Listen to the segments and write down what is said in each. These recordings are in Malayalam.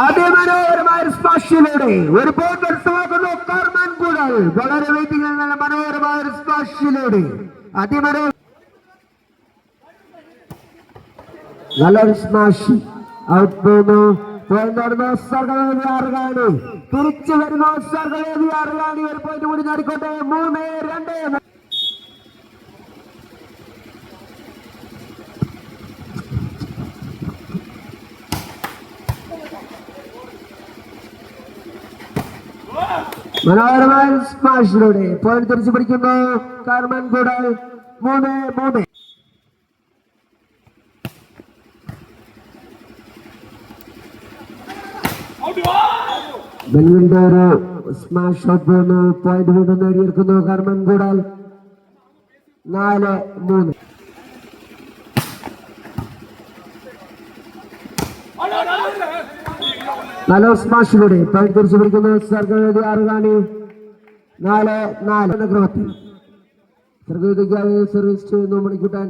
അതിമനോഹരമായ സ്പാഷിലൂടെ ഒരു ബോൾ വ്യക്തമാക്കുന്നു കർമ്മൻ കൂടൽ. വളരെ വെയിറ്റിംഗ് നല്ല മനോഹരമായ ഒരു സ്പാഷിലൂടെ നല്ലൊരു സ്മാഷ് ഔട്ട് പോകുന്നു. സർഗവേദി ആറുകാണി തിരിച്ചു വരുന്നു. സർഗവേദി ആറുകാണി ഒരു പോയിന്റ് കൂടി നേടിക്കോട്ടെ. 3-2. മനോഹരമായ സ്മാഷിലൂടെ പോയിന്റ് തിരിച്ചു പിടിക്കുന്നു കർമ്മൻ കൂടൽ. 3-3. ബെൽവിന്റെ ഒരു സ്മാഷ് ഷോട്ട് പോകുന്നു. പോയിന്റ് വീണ്ടും നേടിയെടുക്കുന്നു കർമ്മൻ കൂടൽ. 4-3. നല്ല സ്മാഷിലൂടെ പോയിന്റ് തിരിച്ചു പിടിക്കുന്നു സർഗവേദി ആറുകാണി. 4-4 എന്ന ക്രമത്തിൽ സർഗവേദിക്കായി സർവീസ് ചെയ്യുന്നു മണിക്കുട്ടൻ.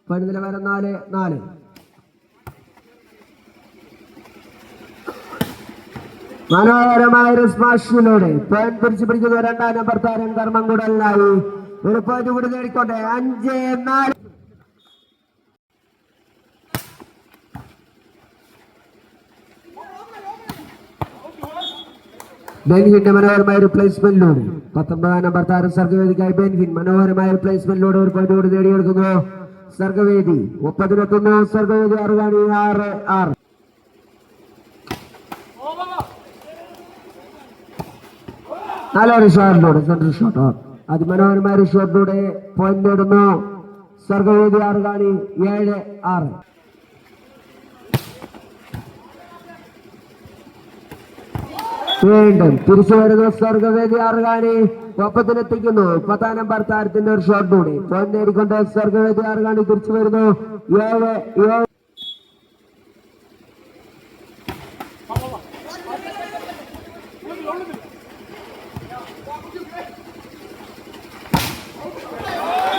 പോയിന്റ് നിലവാരം 4-4. മനോഹരമായ ഒരു സ്മാഷിലൂടെ പോയിന്റ് തിരിച്ചു പിടിക്കുന്ന 2ാം നമ്പർ താരം കർമ്മൻ കൂടലിനായി ഒരു പോയിന്റ് കൂടി നേടിക്കോട്ടെ. 5-4. ബെൻഹിന്റെ മനോഹരമായ ഒരു പ്ലേസ്മെന്റിലൂടെ 19ാം നമ്പർ താരം സർഗവേദിക്കായി ബെൻഹിൻ മനോഹരമായ ഒരു പ്ലേസ്മെന്റിലൂടെ ഒരു പോയിന്റ് കൂടി നേടിയെടുക്കുന്നു സർഗവേദി. 30-1 സർഗവേദി ആറുകാണി. 6-6. നല്ലൊരു ഷോട്ടിലൂടെ സെൻട്രൽ ഷോട്ട് അതിമനോഹരമായ ഒരു ഷോട്ടിലൂടെ പോയിന്റ് നേടുന്നു സർഗവേദി ആറുകാണി. 7-6. വീണ്ടും തിരിച്ചു വരുന്നു സർഗവേദി ആറുകാണി. ഒപ്പത്തിനെത്തിക്കുന്നു 10ാം നമ്പർ താരത്തിന്റെ ഒരു ഷോട്ടിലൂടെ പോയിന്റ് നേടിക്കൊണ്ട് സർഗവേദി ആറുകാണി തിരിച്ചു വരുന്നു. 7-7.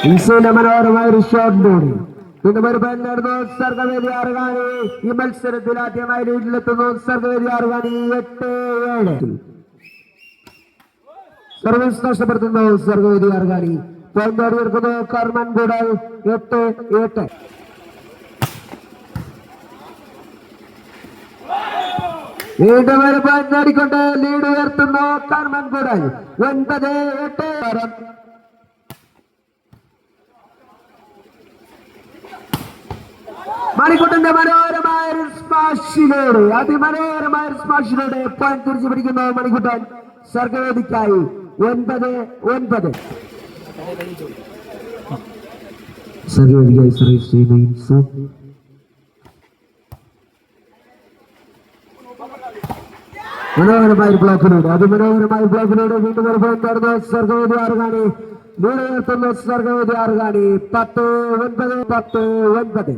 ഇൻസുവിന്റെ മനോഹരമായ ഒരു ഷോട്ടിലൂടെ വീണ്ടും ഒരു പോയിന്റ് നേടുന്നു സർഗവേദി ആറുകാണി. ഈ മത്സരത്തിൽ ആദ്യമായി ലീഡിലെത്തുന്നു സർഗവേദി ആറുകാണി. 8-7. സർവീസ് നഷ്ടപ്പെടുത്തുന്നു സർഗവേദി ആറുകാണി. പോയിന്റ് നേടിയെടുക്കുന്നു കർമ്മൻ കൂടൽ. 8-8. വീണ്ടും ഒരു പോയിന്റ് നേടിക്കൊണ്ട് ലീഡ് ഉയർത്തുന്നു കർമ്മൻ കൂടൽ. 9-8. മണിക്കുട്ടന്റെ മനോഹരമായ സ്മാഷിലൂടെ അതിമനോഹരമായ സ്മാഷിലൂടെ പോയിന്റ് തിരിച്ചു പിടിക്കുന്നു മണിക്കുട്ടൻ സർഗവേദിക്കായി. 9-9. സർഗവേദിക്കായി സർവീസ് ചെയ്യുന്നു ഇൻസു. മനോഹരമായ ബ്ലോക്കിലൂടെ അതിമനോഹരമായ ബ്ലോക്കിലൂടെ വീണ്ടും ഒരു പോയിന്റ് നേടുന്നു സർഗവേദി ആറുകാണി. ലീഡ് ഉയർത്തുന്നു സർഗവേദി ആറുകാണി. 10-9. 10-9.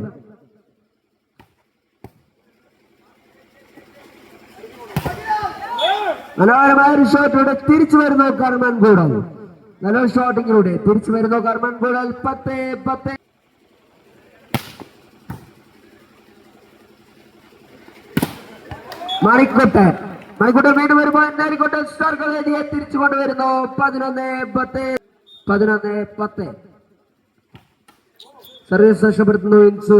മനോഹരമായ ഒരു ഷോട്ടിലൂടെ തിരിച്ചു വരുന്നു കർമ്മൻ കൂടൽ. നല്ല ഷോട്ടിങ്ങിലൂടെ തിരിച്ചു വരുന്നു കർമ്മൻ കൂടൽ. 10-10. മണിക്കുട്ടൻ വീണ്ടും ഒരു പോയിന്റ് നേടിക്കൊണ്ട് സർഗവേദിയെ തിരിച്ചു കൊണ്ടുവരുന്നു. 11-10. 11-10. സർവീസ് നഷ്ടപ്പെടുത്തുന്നു ഇൻസു.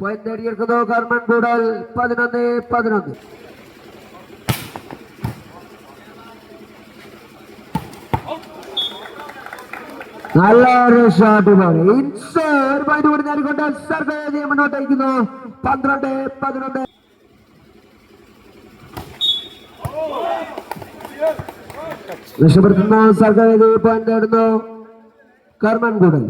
പോയിന്റ് നേടിയെടുക്കുന്നു കർമ്മൻ കൂടൽ. 11-11. നല്ലൊരു ഷോട്ട് പോലെ ഇൻസു ഒരു പോയിന്റ് കൂടി നേടിക്കൊണ്ട് സർഗവേദിയെ മുന്നോട്ടയക്കുന്നു. 12-11. രക്ഷപ്പെടുത്തുന്ന സർഗവേദി പോയിന്റ് നേടുന്നു കർമ്മൻ കൂടൽ.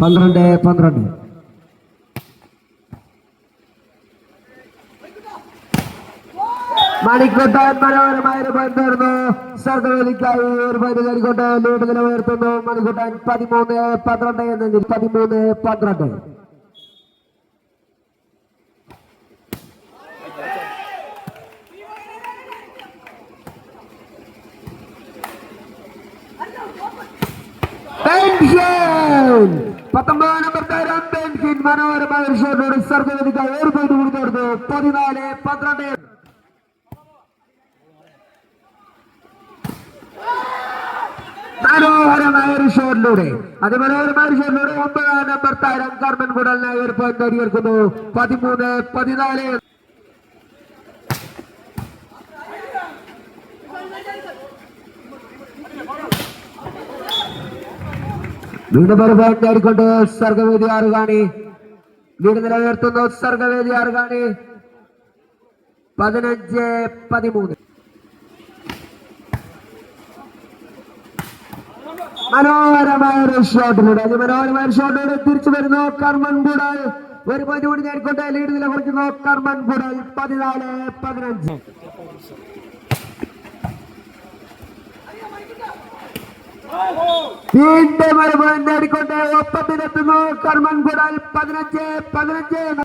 12-12. മണിക്കുട്ടൻ മനോഹരമായ ഒരു പോയിന്റ് നേടുന്നു സർഗവേദിക്കായി. ഒരു പോയിന്റ് നേടിക്കൊണ്ട് ലീഡ് നില ഉയർത്തുന്നു മണിക്കുട്ടൻ. 13-12 എന്നതിൽ 13-12. 19 നമ്പർ താരം ബെൻഫിൻ മനോഹരമായ ഒരു ഷോട്ടിലൂടെ സർഗവേദിക്കായി ഒരു പോയിന്റ് കൂടി നേടുന്നു. 14-12. മനോഹരമായ ഒരു ഷോട്ടിലൂടെ അതിമനോഹരമായ ഒരു ഷോട്ടിലൂടെ 9 നമ്പർ താരം കർമ്മൻ കുടലിനായി ഒരു പോയിന്റ് നേടിയെടുക്കുന്നു. 13-14. വീണ്ടും ഒരു പോയിന്റ് നേടിക്കൊണ്ട് സർഗവേദി ആറുകാണി ലീഡ് നിലനിർത്തുന്നു. സർഗവേദി ആറുകാണി 15-13. മനോഹരമായ ഒരു ഷോട്ടിലൂടെ അതിമനോഹരമായ ഷോട്ടിലൂടെ തിരിച്ചു വരുന്നു കർമ്മൻ കൂടൽ. ഒരു പോയിന്റ് കൂടി നേടിക്കൊണ്ട് ലീഡ് നിലനിർത്തുന്നു കർമ്മൻ കൂടൽ 14-15. വീണ്ടും ഒരു പോയിന്റ് നേടിക്കൊണ്ട് ഒപ്പത്തിനെത്തുന്നു കർമ്മൻ കൂടൽ 15-15.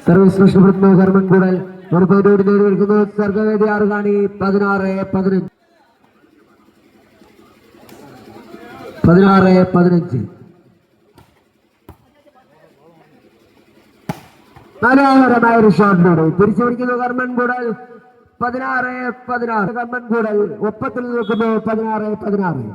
സർവീസ് നഷ്ടപ്പെടുത്തുന്നു കർമ്മൻ കൂടൽ. ഒരു പോയിന്റ് കൂടി നേടിയെടുക്കുന്നു സർഗവേദി ആറുകാണി 16-15. 16-15. മനോഹരമായ ഒരു ഷോട്ടിലൂടെ തിരിച്ചു പിടിക്കുന്നു കർമ്മൻ കൂടൽ 16-16. കർമ്മൻ കൂടൽ ഒപ്പത്തിൽ നിൽക്കുന്നു 16-16.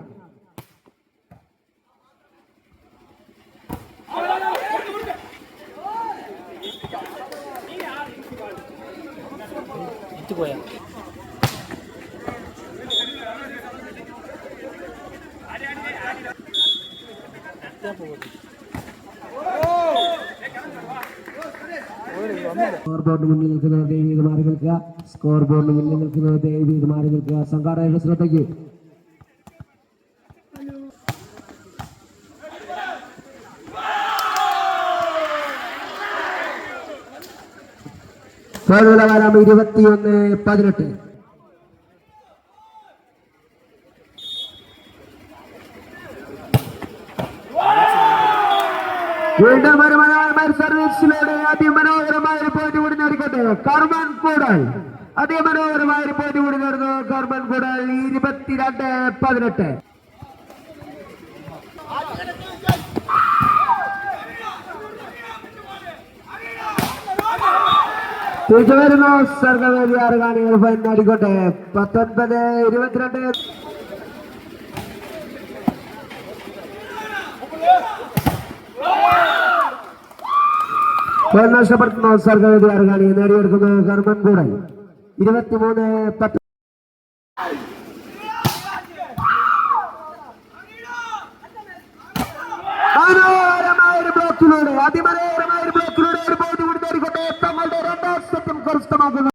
സ്കോർ ബോർഡിന് മുന്നിൽ നിൽക്കുന്നത് ദയവീത് മാറി നിൽക്കുക. സ്കോർ ബോർഡിന് മുന്നിൽ നിൽക്കുന്നത് ദയവീത് മാറി നിൽക്കുക. സംഘാടകരുടെ ശ്രദ്ധയ്ക്ക് നിലവാരം 21-18. വീണ്ടും ഒരു മനോഹരമായ സർവീസിലൂടെ അതിമനോഹരമായ ഒരു പോയിന്റ് കൂടി നേടിക്കട്ടെ കർമ്മൻ കൂടൽ. അതിമനോഹരമായ ഒരു പോയിന്റ് കൂടി നേടുന്നു കർമ്മൻ കൂടൽ 22-18. തിരിച്ചു വരുന്നു സർഗവേദി ആറുകാണി ഒരു പോയിന്റ് നേടിക്കോട്ടെ 19-22. നഷ്ടപ്പെടുത്തുന്നു സർഗവേദി ആറുകാണി. നേടിയെടുക്കുന്നു കർമ്മൻ കൂടൽ 23-10. മനോഹരമായ ഒരു ബ്ലോക്കിലൂടെ അതിമനോഹരമായ ഒരു ബ്ലോക്കിലൂടെ ഒരു പോയിന്റ് കൂടി നേടിക്കൊണ്ട് തങ്ങളുടെ 2ാം സെറ്റും കരസ്ഥമാക്കുന്നു.